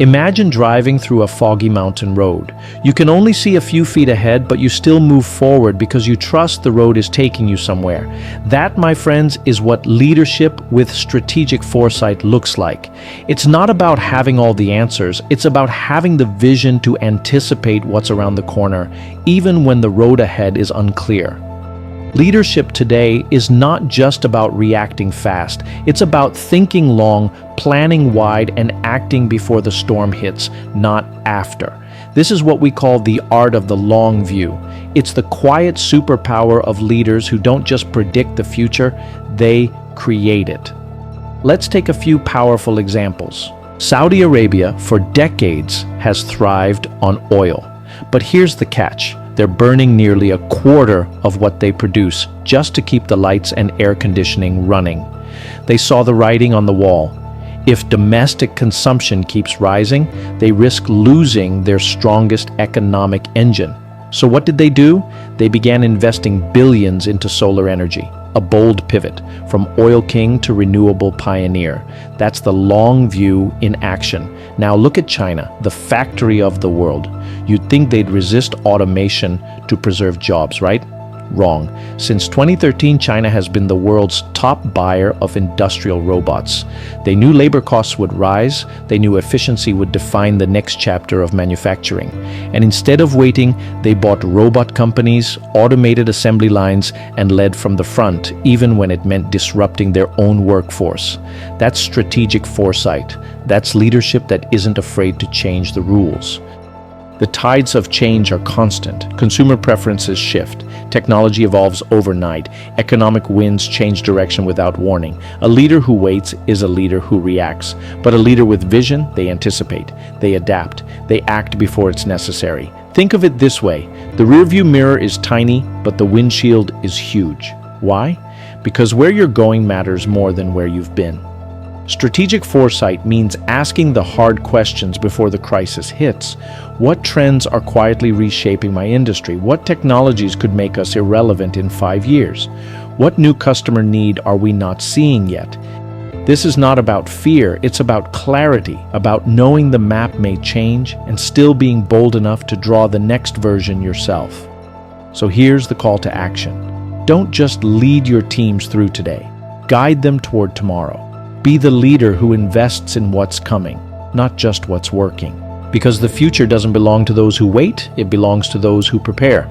Imagine driving through a foggy mountain road. You can only see a few feet ahead, but you still move forward because you trust the road is taking you somewhere. That, my friends, is what leadership with strategic foresight looks like. It's not about having all the answers, it's about having the vision to anticipate what's around the corner, even when the road ahead is unclear. Leadership today is not just about reacting fast. It's about thinking long, planning wide, and acting before the storm hits, not after. This is what we call the art of the long view. It's the quiet superpower of leaders who don't just predict the future, they create it. Let's take a few powerful examples. Saudi Arabia, for decades, has thrived on oil. But here's the catch. They're burning nearly a quarter of what they produce just to keep the lights and air conditioning running. They saw the writing on the wall. If domestic consumption keeps rising, they risk losing their strongest economic engine. So what did they do? They began investing billions into solar energy, a bold pivot from oil king to renewable pioneer. That's the long view in action. Now look at China, the factory of the world. You'd think they'd resist automation to preserve jobs, right? Wrong. Since 2013, China has been the world's top buyer of industrial robots. They knew labor costs would rise, they knew efficiency would define the next chapter of manufacturing. And instead of waiting, they bought robot companies, automated assembly lines, and led from the front, even when it meant disrupting their own workforce. That's strategic foresight. That's leadership that isn't afraid to change the rules. The tides of change are constant. Consumer preferences shift. Technology evolves overnight. Economic winds change direction without warning. A leader who waits is a leader who reacts. But a leader with vision, they anticipate. They adapt. They act before it's necessary. Think of it this way. The rearview mirror is tiny, but the windshield is huge. Why? Because where you're going matters more than where you've been. Strategic foresight means asking the hard questions before the crisis hits. What trends are quietly reshaping my industry? What technologies could make us irrelevant in 5 years? What new customer need are we not seeing yet? This is not about fear, it's about clarity, about knowing the map may change and still being bold enough to draw the next version yourself. So here's the call to action. Don't just lead your teams through today. Guide them toward tomorrow. Be the leader who invests in what's coming, not just what's working. Because the future doesn't belong to those who wait, it belongs to those who prepare.